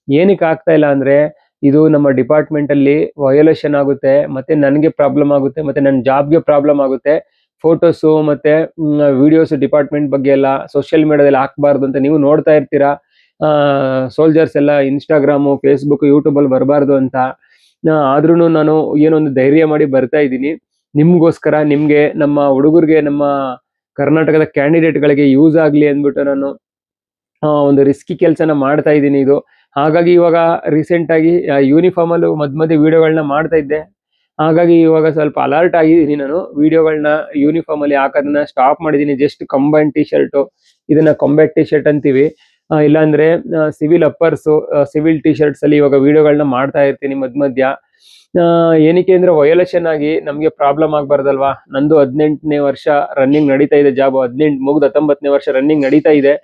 ಏನಕ್ಕೆ ಆಗ್ತಾ ಇಲ್ಲ ಅಂದ್ರೆ ಇದು ನಮ್ಮ ಡಿಪಾರ್ಟ್ಮೆಂಟ್ ಅಲ್ಲಿ ವಯೋಲೇಷನ್ ಆಗುತ್ತೆ, ಮತ್ತೆ ನನಗೆ ಪ್ರಾಬ್ಲಮ್ ಆಗುತ್ತೆ, ಮತ್ತೆ ನನ್ನ ಜಾಬ್ಗೆ ಪ್ರಾಬ್ಲಮ್ ಆಗುತ್ತೆ. ಫೋಟೋಸು ಮತ್ತೆ ವಿಡಿಯೋಸ್ ಡಿಪಾರ್ಟ್ಮೆಂಟ್ ಬಗ್ಗೆ ಎಲ್ಲ ಸೋಷಿಯಲ್ ಮೀಡಿಯಾದಲ್ಲಿ ಹಾಕ್ಬಾರ್ದು ಅಂತ ನೀವು ನೋಡ್ತಾ ಇರ್ತೀರಾ. ಸೋಲ್ಜರ್ಸ್ ಎಲ್ಲ ಇನ್ಸ್ಟಾಗ್ರಾಮು, ಫೇಸ್ಬುಕ್, ಯೂಟ್ಯೂಬ್ ಅಲ್ಲಿ ಬರಬಾರ್ದು ಅಂತ. ಆದ್ರೂ ನಾನು ಏನೊಂದು ಧೈರ್ಯ ಮಾಡಿ ಬರ್ತಾ ಇದ್ದೀನಿ ನಿಮ್ಗೋಸ್ಕರ, ನಿಮ್ಗೆ, ನಮ್ಮ ಹುಡುಗರಿಗೆ, ನಮ್ಮ ಕರ್ನಾಟಕದ ಕ್ಯಾಂಡಿಡೇಟ್ಗಳಿಗೆ ಯೂಸ್ ಆಗ್ಲಿ ಅಂದ್ಬಿಟ್ಟು ನಾನು ಒಂದು ರಿಸ್ಕಿ ಕೆಲಸನ ಮಾಡ್ತಾ ಇದ್ದೀನಿ ಇದು. ಹಾಗಾಗಿ ಇವಾಗ ರೀಸೆಂಟ್ ಆಗಿ ಯೂನಿಫಾರ್ಮ್ ಅಲ್ಲೂ ಮಧ್ಯ ವಿಡಿಯೋಗಳನ್ನ ಮಾಡ್ತಾ ಇದ್ದೆ. ಹಾಗಾಗಿ ಇವಾಗ ಸ್ವಲ್ಪ ಅಲರ್ಟ್ ಆಗಿದ್ದೀನಿ, ನಾನು ವಿಡಿಯೋಗಳನ್ನ ಯೂನಿಫಾರ್ಮ್ ಅಲ್ಲಿ ಹಾಕೋದನ್ನ ಸ್ಟಾಪ್ ಮಾಡಿದ್ದೀನಿ. ಜಸ್ಟ್ ಕಂಬೈನ್ ಟಿ ಶರ್ಟ್, ಇದನ್ನ ಕಾಂಬ್ಯಾಟ್ ಟಿ ಶರ್ಟ್ ಅಂತೀವಿ, ಇಲ್ಲಾಂದ್ರೆ ಸಿವಿಲ್ ಅಪ್ಪರ್ಸ್, ಸಿವಿಲ್ ಟಿ ಶರ್ಟ್ಸ್ ಅಲ್ಲಿ ಇವಾಗ ವಿಡಿಯೋಗಳನ್ನ ಮಾಡ್ತಾ ಇರ್ತೀನಿ ಮಧ್ಯ. ಏನಕ್ಕೆ ಅಂದ್ರೆ ವಯೋಲೇಷನ್ ಆಗಿ ನಮ್ಗೆ ಪ್ರಾಬ್ಲಮ್ ಆಗ್ಬಾರ್ದಲ್ವಾ. ನಂದು 18ನೇ ವರ್ಷ ರನ್ನಿಂಗ್ ನಡೀತಾ ಇದೆ, ಜಾಬ್ 18 ಮುಗ್ದು 19ನೇ ವರ್ಷ ರನ್ನಿಂಗ್ ನಡೀತಾ ಇದೆ.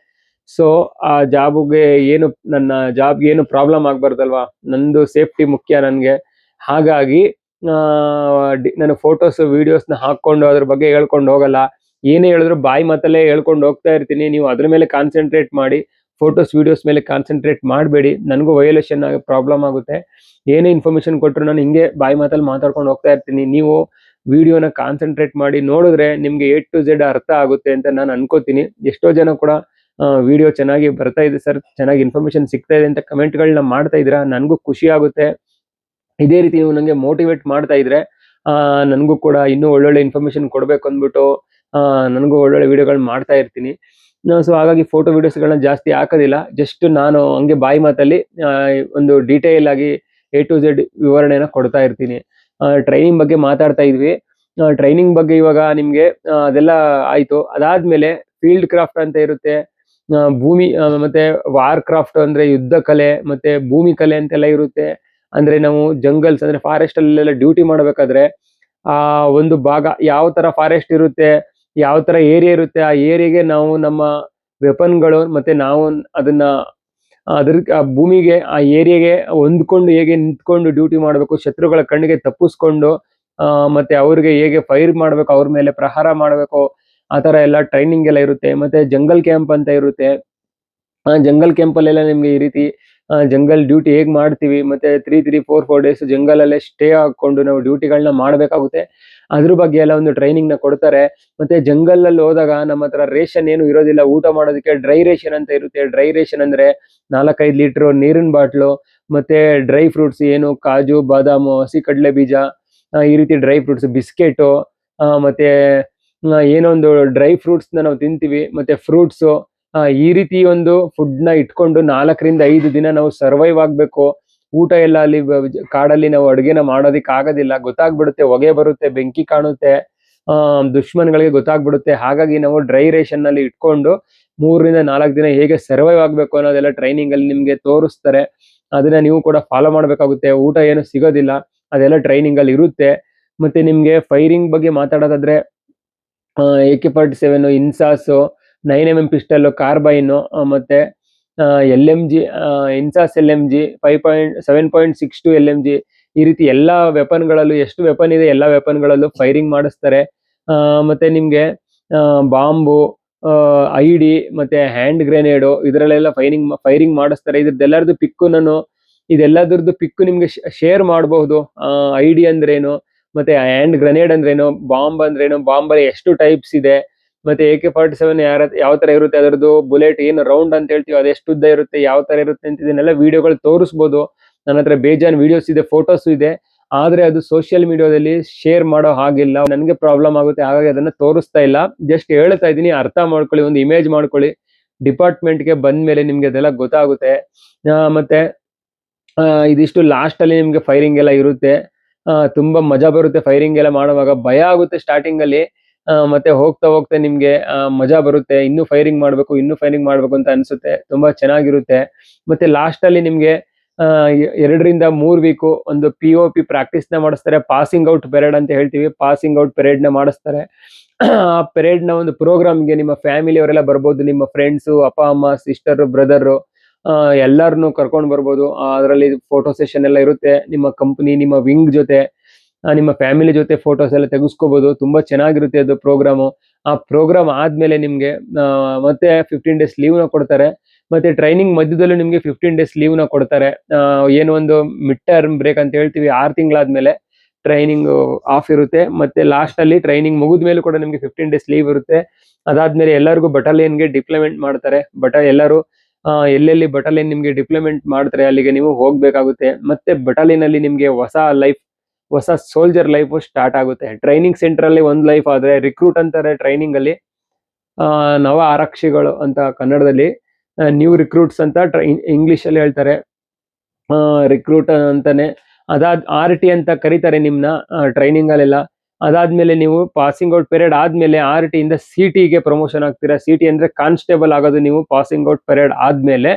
ಸೊ ಆ ಜಾಬ್ಗೆ ಏನು, ನನ್ನ ಜಾಬ್ಗೆ ಏನು ಪ್ರಾಬ್ಲಮ್ ಆಗ್ಬಾರ್ದಲ್ವಾ, ನಂದು ಸೇಫ್ಟಿ ಮುಖ್ಯ ನನ್ಗೆ. ಹಾಗಾಗಿ ನಾನು ಫೋಟೋಸ್ ವಿಡಿಯೋಸ್ನ ಹಾಕೊಂಡು ಅದ್ರ ಬಗ್ಗೆ ಹೇಳ್ಕೊಂಡು ಹೋಗಲ್ಲ. ಏನೇ ಹೇಳಿದ್ರು ಬಾಯಿ ಮಾತಲ್ಲೇ ಹೇಳ್ಕೊಂಡು ಹೋಗ್ತಾ ಇರ್ತೀನಿ. ನೀವು ಅದ್ರ ಮೇಲೆ ಕಾನ್ಸಂಟ್ರೇಟ್ ಮಾಡಿ, ಫೋಟೋಸ್ ವಿಡಿಯೋಸ್ ಮೇಲೆ ಕಾನ್ಸಂಟ್ರೇಟ್ ಮಾಡಬೇಡಿ. ನನಗೂ ವಯೋಲೇಷನ್ ಆಗಿ ಪ್ರಾಬ್ಲಮ್ ಆಗುತ್ತೆ. ಏನೇ ಇನ್ಫಾರ್ಮೇಶನ್ ಕೊಟ್ಟರು ನಾನು ಹಿಂಗೆ ಬಾಯಿ ಮಾತಲ್ಲಿ ಮಾತಾಡ್ಕೊಂಡು ಹೋಗ್ತಾ ಇರ್ತೀನಿ. ನೀವು ವಿಡಿಯೋನ ಕಾನ್ಸಂಟ್ರೇಟ್ ಮಾಡಿ ನೋಡಿದ್ರೆ ನಿಮ್ಗೆ A to Z ಅರ್ಥ ಆಗುತ್ತೆ ಅಂತ ನಾನು ಅನ್ಕೋತೀನಿ. ಎಷ್ಟೋ ಜನ ಕೂಡ ವಿಡಿಯೋ ಚೆನ್ನಾಗಿ ಬರ್ತಾ ಇದೆ ಸರ್, ಚೆನ್ನಾಗಿ ಇನ್ಫಾರ್ಮೇಶನ್ ಸಿಗ್ತಾ ಇದೆ ಅಂತ ಕಮೆಂಟ್ಗಳನ್ನ ಮಾಡ್ತಾ ಇದ್ದೀರಾ. ನನಗೂ ಖುಷಿ ಆಗುತ್ತೆ. ಇದೇ ರೀತಿ ನೀವು ನನಗೆ ಮೋಟಿವೇಟ್ ಮಾಡ್ತಾ ಇದ್ರೆ ನನಗೂ ಕೂಡ ಇನ್ನೂ ಒಳ್ಳೊಳ್ಳೆ ಇನ್ಫಾರ್ಮೇಶನ್ ಕೊಡಬೇಕು ಅಂದ್ಬಿಟ್ಟು ನನಗೂ ಒಳ್ಳೊಳ್ಳೆ ವಿಡಿಯೋಗಳು ಮಾಡ್ತಾ ಇರ್ತೀನಿ. ಸೊ ಹಾಗಾಗಿ ಫೋಟೋ ವಿಡಿಯೋಸ್ಗಳನ್ನ ಜಾಸ್ತಿ ಹಾಕೋದಿಲ್ಲ. ಜಸ್ಟ್ ನಾನು ಹಂಗೆ ಬಾಯಿ ಮಾತಲ್ಲಿ ಒಂದು ಡೀಟೇಲ್ ಆಗಿ A to Z ವಿವರಣೆನ ಕೊಡ್ತಾ ಇರ್ತೀನಿ. ಟ್ರೈನಿಂಗ್ ಬಗ್ಗೆ ಮಾತಾಡ್ತಾ ಇದ್ವಿ. ಟ್ರೈನಿಂಗ್ ಬಗ್ಗೆ ಇವಾಗ ನಿಮ್ಗೆ ಅದೆಲ್ಲ ಆಯ್ತು. ಅದಾದ್ಮೇಲೆ ಫೀಲ್ಡ್ ಕ್ರಾಫ್ಟ್ ಅಂತ ಇರುತ್ತೆ, ಭೂಮಿ ಮತ್ತೆ ವಾರ್ ಕ್ರಾಫ್ಟ್ ಅಂದ್ರೆ ಯುದ್ಧ ಕಲೆ, ಮತ್ತೆ ಭೂಮಿ ಕಲೆ ಅಂತೆಲ್ಲ ಇರುತ್ತೆ. ಅಂದ್ರೆ ನಾವು ಜಂಗಲ್ಸ್ ಅಂದ್ರೆ ಫಾರೆಸ್ಟ್ ಅಲ್ಲೆಲ್ಲ ಡ್ಯೂಟಿ ಮಾಡ್ಬೇಕಾದ್ರೆ ಆ ಒಂದು ಭಾಗ ಯಾವ ತರ ಫಾರೆಸ್ಟ್ ಇರುತ್ತೆ, ಯಾವ ತರ ಏರಿಯಾ ಇರುತ್ತೆ, ಆ ಏರಿಯಾಗೆ ನಾವು ನಮ್ಮ ವೆಪನ್ಗಳು ಮತ್ತೆ ನಾವು ಅದನ್ನ ಆ ಭೂಮಿಗೆ, ಆ ಏರಿಯಾಗೆ ಹೊಂದ್ಕೊಂಡು ಹೇಗೆ ನಿಂತ್ಕೊಂಡು ಡ್ಯೂಟಿ ಮಾಡಬೇಕು, ಶತ್ರುಗಳ ಕಣ್ಣಿಗೆ ತಪ್ಪಿಸ್ಕೊಂಡು ಮತ್ತೆ ಅವ್ರಿಗೆ ಹೇಗೆ ಫೈರ್ ಮಾಡ್ಬೇಕು, ಅವ್ರ ಮೇಲೆ ಪ್ರಹಾರ ಮಾಡಬೇಕು, ಆ ತರ ಎಲ್ಲ ಟ್ರೈನಿಂಗ್ ಎಲ್ಲ ಇರುತ್ತೆ. ಮತ್ತೆ ಜಂಗಲ್ ಕ್ಯಾಂಪ್ ಅಂತ ಇರುತ್ತೆ. ಜಂಗಲ್ ಕ್ಯಾಂಪಲ್ಲೆಲ್ಲ ನಿಮ್ಗೆ ಈ ರೀತಿ ಜಂಗಲ್ ಡ್ಯೂಟಿ ಹೇಗ್ ಮಾಡ್ತೀವಿ, ಮತ್ತೆ 3-4 ಡೇಸ್ ಜಂಗಲ್ ಅಲ್ಲೇ ಸ್ಟೇ ಹಾಕೊಂಡು ನಾವು ಡ್ಯೂಟಿಗಳನ್ನ ಮಾಡ್ಬೇಕಾಗುತ್ತೆ. ಅದ್ರ ಬಗ್ಗೆ ಎಲ್ಲ ಒಂದು ಟ್ರೈನಿಂಗ್ ನ ಕೊಡ್ತಾರೆ. ಮತ್ತೆ ಜಂಗಲ್ ಅಲ್ಲಿ ಹೋದಾಗ ನಮ್ಮ ಹತ್ರ ರೇಷನ್ ಏನು ಇರೋದಿಲ್ಲ, ಊಟ ಮಾಡೋದಕ್ಕೆ ಡ್ರೈ ರೇಷನ್ ಅಂತ ಇರುತ್ತೆ. ಡ್ರೈ ರೇಷನ್ ಅಂದ್ರೆ 4-5 ಲೀಟರ್ ನೀರಿನ ಬಾಟ್ಲು, ಮತ್ತೆ ಡ್ರೈ ಫ್ರೂಟ್ಸ್ ಏನು ಕಾಜು, ಬಾದಾಮು, ಹಸಿ ಕಡಲೆ ಬೀಜ, ಈ ರೀತಿ ಡ್ರೈ ಫ್ರೂಟ್ಸ್, ಬಿಸ್ಕೆಟು, ಮತ್ತೆ ಏನೋ ಒಂದು ಡ್ರೈ ಫ್ರೂಟ್ಸ್ ನಾವು ತಿಂತೀವಿ, ಮತ್ತೆ ಫ್ರೂಟ್ಸ್, ಈ ರೀತಿ ಒಂದು ಫುಡ್ ನ ಇಟ್ಕೊಂಡು 4-5 ದಿನ ನಾವು ಸರ್ವೈವ್ ಆಗ್ಬೇಕು. ಊಟ ಎಲ್ಲ ಅಲ್ಲಿ ಕಾಡಲ್ಲಿ ನಾವು ಅಡುಗೆನ ಮಾಡೋದಿಕ್ ಆಗೋದಿಲ್ಲ, ಗೊತ್ತಾಗ್ಬಿಡುತ್ತೆ, ಹೊಗೆ ಬರುತ್ತೆ, ಬೆಂಕಿ ಕಾಣುತ್ತೆ, ದುಶ್ಮನ್ಗಳಿಗೆ ಗೊತ್ತಾಗ್ಬಿಡುತ್ತೆ. ಹಾಗಾಗಿ ನಾವು ಡ್ರೈ ರೇಷನ್ ನಲ್ಲಿ ಇಟ್ಕೊಂಡು 3-4 ದಿನ ಹೇಗೆ ಸರ್ವೈವ್ ಆಗ್ಬೇಕು ಅನ್ನೋದೆಲ್ಲ ಟ್ರೈನಿಂಗ್ ಅಲ್ಲಿ ನಿಮ್ಗೆ ತೋರಿಸ್ತಾರೆ. ಅದನ್ನ ನೀವು ಕೂಡ ಫಾಲೋ ಮಾಡ್ಬೇಕಾಗುತ್ತೆ. ಊಟ ಏನು ಸಿಗೋದಿಲ್ಲ, ಅದೆಲ್ಲ ಟ್ರೈನಿಂಗ್ ಅಲ್ಲಿ ಇರುತ್ತೆ. ಮತ್ತೆ ನಿಮ್ಗೆ ಫೈರಿಂಗ್ ಬಗ್ಗೆ ಮಾತಾಡೋದಾದ್ರೆ AK-47, ಇನ್ಸಾಸು, 9mm ಪಿಸ್ಟಲ್, ಕಾರ್ಬೈನು, ಮತ್ತೆ LMG, ಇನ್ಸಾಸ್ LMG, 7.62 LMG, ಈ ರೀತಿ ಎಲ್ಲಾ ವೆಪನ್ಗಳಲ್ಲೂ ಎಷ್ಟು ವೆಪನ್ ಇದೆ ಎಲ್ಲ ವೆಪನ್ಗಳಲ್ಲೂ ಫೈರಿಂಗ್ ಮಾಡಿಸ್ತಾರೆ. ಮತ್ತೆ ನಿಮ್ಗೆ ಬಾಂಬು, ID ಮತ್ತೆ ಹ್ಯಾಂಡ್ ಗ್ರೆನೇಡು ಇದರಲ್ಲೆಲ್ಲ ಫೈರಿಂಗ್ ಮಾಡಿಸ್ತಾರೆ. ಇದ್ರದ್ದೆಲ್ಲರದ್ದು ಪಿಕ್ಕು ನಾನು ಇದೆಲ್ಲದ್ರದ್ದು ಪಿಕ್ಕು ನಿಮ್ಗೆ ಶೇರ್ ಮಾಡಬಹುದು. ID ಅಂದ್ರೇನು, ಮತ್ತೆ ಹ್ಯಾಂಡ್ ಗ್ರೆನೇಡ್ ಅಂದ್ರೇನು, ಬಾಂಬ್ ಅಂದ್ರೇನು, ಬಾಂಬಲ್ಲಿ ಎಷ್ಟು ಟೈಪ್ಸ್ ಇದೆ, ಮತ್ತೆ AK-47 ಯಾವ ತರ ಇರುತ್ತೆ, ಅದರದ್ದು ಬುಲೆಟ್ ಏನು ರೌಂಡ್ ಅಂತ ಹೇಳ್ತೀವಿ ಅದೆಷ್ಟು ಉದ್ದ ಇರುತ್ತೆ, ಯಾವ ತರ ಇರುತ್ತೆ ಅಂತ ಇದನ್ನೆಲ್ಲ ವಿಡಿಯೋಗಳು ತೋರಿಸ್ಬೋದು. ನನ್ನ ಹತ್ರ ಬೇಜಾನ್ ವಿಡಿಯೋಸ್ ಇದೆ, ಫೋಟೋಸ್ ಇದೆ. ಆದ್ರೆ ಅದು ಸೋಷಿಯಲ್ ಮೀಡಿಯಾದಲ್ಲಿ ಶೇರ್ ಮಾಡೋ ಹಾಗಿಲ್ಲ, ನನಗೆ ಪ್ರಾಬ್ಲಮ್ ಆಗುತ್ತೆ. ಹಾಗಾಗಿ ಅದನ್ನ ತೋರಿಸ್ತಾ ಇಲ್ಲ. ಜಸ್ಟ್ ಹೇಳ್ತಾ ಇದೀನಿ, ಅರ್ಥ ಮಾಡ್ಕೊಳ್ಳಿ, ಒಂದು ಇಮೇಜ್ ಮಾಡ್ಕೊಳ್ಳಿ. ಡಿಪಾರ್ಟ್ಮೆಂಟ್ಗೆ ಬಂದ್ಮೇಲೆ ನಿಮ್ಗೆ ಅದೆಲ್ಲ ಗೊತ್ತಾಗುತ್ತೆ. ಮತ್ತೆ ಇದಿಷ್ಟು ಲಾಸ್ಟ್ ಅಲ್ಲಿ ನಿಮ್ಗೆ ಫೈರಿಂಗ್ ಎಲ್ಲ ಇರುತ್ತೆ. ತುಂಬಾ ಮಜಾ ಬರುತ್ತೆ ಫೈರಿಂಗ್ ಎಲ್ಲ ಮಾಡುವಾಗ. ಭಯ ಆಗುತ್ತೆ ಸ್ಟಾರ್ಟಿಂಗ್ ಅಲ್ಲಿ. ಮತ್ತೆ ಹೋಗ್ತಾ ಹೋಗ್ತಾ ನಿಮ್ಗೆ ಮಜಾ ಬರುತ್ತೆ. ಇನ್ನೂ ಫೈರಿಂಗ್ ಮಾಡ್ಬೇಕು ಅಂತ ಅನ್ಸುತ್ತೆ. ತುಂಬಾ ಚೆನ್ನಾಗಿರುತ್ತೆ. ಮತ್ತೆ ಲಾಸ್ಟ್ ಅಲ್ಲಿ ನಿಮ್ಗೆ 2 ರಿಂದ 3 ವೀಕು ಒಂದು POP ಪ್ರಾಕ್ಟೀಸ್ ನ ಮಾಡಿಸ್ತಾರೆ. ಪಾಸಿಂಗ್ ಔಟ್ ಪೆರೇಡ್ ಅಂತ ಹೇಳ್ತೀವಿ. ಪಾಸಿಂಗ್ ಔಟ್ ಪೆರೇಡ್ ನ ಮಾಡಿಸ್ತಾರೆ. ಆ ಪೆರೇಡ್ ನ ಒಂದು ಪ್ರೋಗ್ರಾಮ್ಗೆ ನಿಮ್ಮ ಫ್ಯಾಮಿಲಿ ಅವರೆಲ್ಲ ಬರ್ಬೋದು. ನಿಮ್ಮ ಫ್ರೆಂಡ್ಸು, ಅಪ್ಪ ಅಮ್ಮ, ಸಿಸ್ಟರ್, ಬ್ರದರ್ ಎಲ್ಲಾರನ್ನು ಕರ್ಕೊಂಡು ಬರ್ಬೋದು. ಅದರಲ್ಲಿ ಫೋಟೋ ಸೆಷನ್ ಎಲ್ಲ ಇರುತ್ತೆ. ನಿಮ್ಮ ಕಂಪನಿ, ನಿಮ್ಮ ವಿಂಗ್ ಜೊತೆ, ನಿಮ್ಮ ಫ್ಯಾಮಿಲಿ ಜೊತೆ ಫೋಟೋಸ್ ಎಲ್ಲ ತೆಗೆಸ್ಕೋಬಹುದು. ತುಂಬಾ ಚೆನ್ನಾಗಿರುತ್ತೆ ಅದು ಪ್ರೋಗ್ರಾಮು. ಆ ಪ್ರೋಗ್ರಾಮ್ ಆದ್ಮೇಲೆ ನಿಮ್ಗೆ ಮತ್ತೆ 15 ಡೇಸ್ ಲೀವ್ ನ ಕೊಡ್ತಾರೆ. ಮತ್ತೆ ಟ್ರೈನಿಂಗ್ ಮಧ್ಯದಲ್ಲೂ ನಿಮ್ಗೆ 15 ಡೇಸ್ ಲೀವ್ ನ ಕೊಡ್ತಾರೆ. ಏನೋ ಒಂದು ಮಿಡ್ ಟರ್ಮ್ ಬ್ರೇಕ್ ಅಂತ ಹೇಳ್ತೀವಿ. 6 ತಿಂಗಳಾದ್ಮೇಲೆ ಟ್ರೈನಿಂಗ್ ಆಫ್ ಇರುತ್ತೆ. ಮತ್ತೆ ಲಾಸ್ಟ್ ಅಲ್ಲಿ ಟ್ರೈನಿಂಗ್ ಮುಗಿದ ಮೇಲೂ ಕೂಡ ನಿಮ್ಗೆ 15 ಡೇಸ್ ಲೀವ್ ಇರುತ್ತೆ. ಅದಾದ್ಮೇಲೆ ಎಲ್ಲರಿಗೂ ಬಟಾಲಿಯನ್ಗೆ ಡಿಪ್ಲೊಯ್ಮೆಂಟ್ ಮಾಡ್ತಾರೆ. ಎಲ್ಲರೂ ಎಲ್ಲೆಲ್ಲಿ ಬಟಾಲಿಯನ್ ನಿಮ್ಗೆ ಡಿಪ್ಲೊಯ್ಮೆಂಟ್ ಮಾಡ್ತಾರೆ ಅಲ್ಲಿಗೆ ನೀವು ಹೋಗ್ಬೇಕಾಗುತ್ತೆ. ಮತ್ತೆ ಬಟಾಲಿಯನ್ ಅಲ್ಲಿ ನಿಮ್ಗೆ ಹೊಸ ಸೋಲ್ಜರ್ ಲೈಫ್ ಸ್ಟಾರ್ಟ್ ಆಗುತ್ತೆ. ಟ್ರೈನಿಂಗ್ ಸೆಂಟರ್ ಅಲ್ಲಿ ಒಂದ್ ಲೈಫ್ ಆದ್ರೆ ರಿಕ್ರೂಟ್ ಅಂತಾರೆ ಟ್ರೈನಿಂಗ್ ಅಲ್ಲಿ. ನವ ಆರಕ್ಷಿಗಳು ಅಂತ ಕನ್ನಡದಲ್ಲಿ, ನ್ಯೂ ರಿಕ್ರೂಟ್ಸ್ ಅಂತ ಇಂಗ್ಲಿಷ್ ಅಲ್ಲಿ ಹೇಳ್ತಾರೆ. ರಿಕ್ರೂಟ್ ಅಂತಾನೆ. RT ಅಂತ ಕರೀತಾರೆ ನಿಮ್ನ ಟ್ರೈನಿಂಗ್ ಅಲ್ಲೆಲ್ಲ. ಅದಾದ್ಮೇಲೆ ನೀವು ಪಾಸಿಂಗ್ ಔಟ್ ಪೀರಿಯಡ್ ಆದ್ಮೇಲೆ RT ಇಂದ CT ಗೆ ಪ್ರಮೋಷನ್ ಆಗ್ತೀರಾ. CT ಅಂದ್ರೆ ಕಾನ್ಸ್ಟೇಬಲ್ ಆಗೋದು ನೀವು ಪಾಸಿಂಗ್ ಔಟ್ ಪೀರಿಯಡ್ ಆದ್ಮೇಲೆ.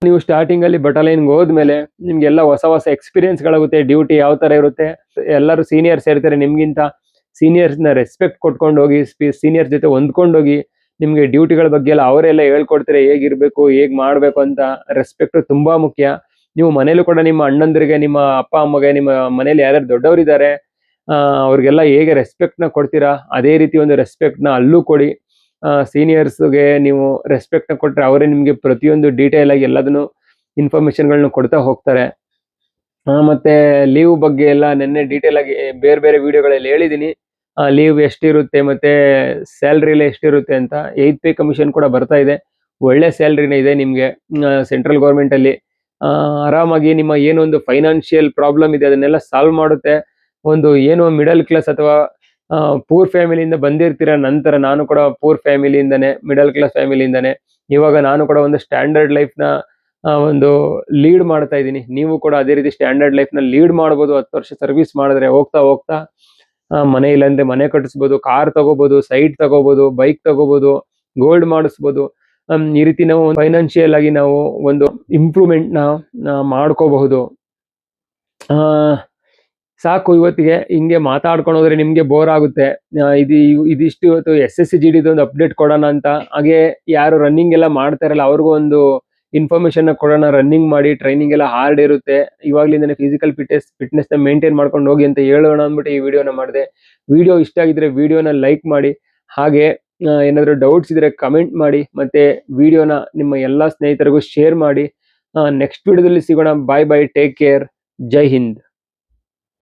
ನೀವು ಸ್ಟಾರ್ಟಿಂಗ್ ಅಲ್ಲಿ ಬಟಾಲಿಯನ್ಗೆ ಹೋದ್ಮೇಲೆ ನಿಮ್ಗೆಲ್ಲ ಹೊಸ ಎಕ್ಸ್ಪೀರಿಯನ್ಸ್ ಗಳಾಗುತ್ತೆ. ಡ್ಯೂಟಿ ಯಾವ ತರ ಇರುತ್ತೆ, ಎಲ್ಲರೂ ಸೀನಿಯರ್ಸ್ ಇರ್ತಾರೆ. ನಿಮ್ಗಿಂತ ಸೀನಿಯರ್ಸ್ ನ ರೆಸ್ಪೆಕ್ಟ್ ಕೊಟ್ಕೊಂಡು ಹೋಗಿ, ಸೀನಿಯರ್ಸ್ ಜೊತೆ ಹೊಂದ್ಕೊಂಡು ಹೋಗಿ. ನಿಮ್ಗೆ ಡ್ಯೂಟಿಗಳ ಬಗ್ಗೆ ಎಲ್ಲ ಅವರೆಲ್ಲ ಹೇಳ್ಕೊಡ್ತಾರೆ, ಹೇಗಿರ್ಬೇಕು, ಹೇಗ್ ಮಾಡ್ಬೇಕು ಅಂತ. ರೆಸ್ಪೆಕ್ಟ್ ತುಂಬಾ ಮುಖ್ಯ. ನೀವು ಮನೇಲೂ ಕೂಡ ನಿಮ್ಮ ಅಣ್ಣಂದಿರಿಗೆ, ನಿಮ್ಮ ಅಪ್ಪ ಅಮ್ಮಗೆ, ನಿಮ್ಮ ಮನೇಲಿ ಯಾರ್ಯಾರು ದೊಡ್ಡವರಿದ್ದಾರೆ ಅವ್ರಿಗೆಲ್ಲ ಹೇಗೆ ರೆಸ್ಪೆಕ್ಟ್ ನ ಕೊಡ್ತೀರಾ, ಅದೇ ರೀತಿ ಒಂದು ರೆಸ್ಪೆಕ್ಟ್ ನ ಅಲ್ಲೂ ಕೊಡಿ. ಸೀನಿಯರ್ಸ್ಗೆ ನೀವು ರೆಸ್ಪೆಕ್ಟ್ ನ ಕೊಟ್ರೆ ಅವರೇ ನಿಮ್ಗೆ ಪ್ರತಿಯೊಂದು ಡೀಟೇಲ್ ಆಗಿ ಎಲ್ಲದನ್ನು ಇನ್ಫಾರ್ಮೇಶನ್ಗಳನ್ನ ಕೊಡ್ತಾ ಹೋಗ್ತಾರೆ. ಮತ್ತೆ ಲೀವ್ ಬಗ್ಗೆ ಎಲ್ಲ ನೆನ್ನೆ ಡೀಟೇಲ್ ಆಗಿ ಬೇರೆ ಬೇರೆ ವಿಡಿಯೋಗಳಲ್ಲಿ ಹೇಳಿದೀನಿ. ಲೀವ್ ಎಷ್ಟಿರುತ್ತೆ ಮತ್ತೆ ಸ್ಯಾಲ್ರಿಲಿ ಎಷ್ಟಿರುತ್ತೆ ಅಂತ. 8th ಪೇ ಕಮಿಷನ್ ಕೂಡ ಬರ್ತಾ ಇದೆ. ಒಳ್ಳೆ ಸ್ಯಾಲ್ರಿನೇ ಇದೆ ನಿಮ್ಗೆ ಸೆಂಟ್ರಲ್ ಗೌರ್ಮೆಂಟ್ ಅಲ್ಲಿ. ಆರಾಮಾಗಿ ನಿಮ್ಮ ಏನೊಂದು ಫೈನಾನ್ಷಿಯಲ್ ಪ್ರಾಬ್ಲಮ್ ಇದೆ ಅದನ್ನೆಲ್ಲ ಸಾಲ್ವ್ ಮಾಡುತ್ತೆ. ಏನೋ ಮಿಡಲ್ ಕ್ಲಾಸ್ ಅಥವಾ ಪೂರ್ ಫ್ಯಾಮಿಲಿಯಿಂದ ಬಂದಿರ್ತೀರ. ನಂತರ ನಾನು ಕೂಡ ಪೂರ್ ಫ್ಯಾಮಿಲಿಯಿಂದಾನೆ, ಮಿಡಲ್ ಕ್ಲಾಸ್ ಫ್ಯಾಮಿಲಿಯಿಂದಾನೆ. ಇವಾಗ ನಾನು ಕೂಡ ಒಂದು ಸ್ಟ್ಯಾಂಡರ್ಡ್ ಲೈಫ್ ನ ಒಂದು ಲೀಡ್ ಮಾಡ್ತಾ ಇದ್ದೀನಿ. ನೀವು ಕೂಡ ಅದೇ ರೀತಿ ಸ್ಟ್ಯಾಂಡರ್ಡ್ ಲೈಫ್ ನ ಲೀಡ್ ಮಾಡ್ಬೋದು. 10 ವರ್ಷ ಸರ್ವಿಸ್ ಮಾಡಿದ್ರೆ ಹೋಗ್ತಾ ಹೋಗ್ತಾ ಮನೆ ಇಲ್ಲಾಂದ್ರೆ ಮನೆ ಕಟ್ಟಿಸ್ಬೋದು, ಕಾರ್ ತಗೋಬಹುದು, ಸೈಟ್ ತಗೋಬಹುದು, ಬೈಕ್ ತಗೋಬಹುದು, ಗೋಲ್ಡ್ ಮಾಡಿಸ್ಬೋದು. ಈ ರೀತಿ ನಾವು ಫೈನಾನ್ಷಿಯಲ್ ಆಗಿ ನಾವು ಒಂದು ಇಂಪ್ರೂವ್ಮೆಂಟ್ ನ ಮಾಡ್ಕೋಬಹುದು. ಸಾಕು ಇವತ್ತಿಗೆ. ಹಿಂಗೆ ಮಾತಾಡ್ಕೊಂಡು ಹೋದ್ರೆ ನಿಮ್ಗೆ ಬೋರ್ ಆಗುತ್ತೆ. ಇದಿಷ್ಟು ಇವತ್ತು SSC GD ಒಂದು ಅಪ್ಡೇಟ್ ಕೊಡೋಣ ಅಂತ. ಹಾಗೆ ಯಾರು ರನ್ನಿಂಗ್ ಎಲ್ಲ ಮಾಡ್ತಾ ಇರಲ್ಲ ಅವ್ರಿಗೂ ಒಂದು ಇನ್ಫಾರ್ಮೇಶನ್ ಕೊಡೋಣ. ರನ್ನಿಂಗ್ ಮಾಡಿ, ಟ್ರೈನಿಂಗ್ ಎಲ್ಲ ಹಾರ್ಡ್ ಇರುತ್ತೆ. ಇವಾಗ್ಲಿಂದನೇ ಫಿಸಿಕಲ್ ಫಿಟ್ನೆಸ್ ನ ಮೇಂಟೈನ್ ಮಾಡ್ಕೊಂಡು ಹೋಗಿ ಅಂತ ಹೇಳೋಣ ಅಂದ್ಬಿಟ್ಟು ಈ ವಿಡಿಯೋನ ಮಾಡಿದೆ. ವಿಡಿಯೋ ಇಷ್ಟ ಆಗಿದ್ರೆ ವಿಡಿಯೋನ ಲೈಕ್ ಮಾಡಿ. ಹಾಗೆ ಏನಾದ್ರು ಡೌಟ್ಸ್ ಇದ್ರೆ ಕಮೆಂಟ್ ಮಾಡಿ. ಮತ್ತೆ ವಿಡಿಯೋನ ನಿಮ್ಮ ಎಲ್ಲಾ ಸ್ನೇಹಿತರಿಗೂ ಶೇರ್ ಮಾಡಿ. ನೆಕ್ಸ್ಟ್ ವಿಡಿಯೋದಲ್ಲಿ ಸಿಗೋಣ. ಬಾಯ್ ಬಾಯ್, ಟೇಕ್ ಕೇರ್, ಜೈ ಹಿಂದ್.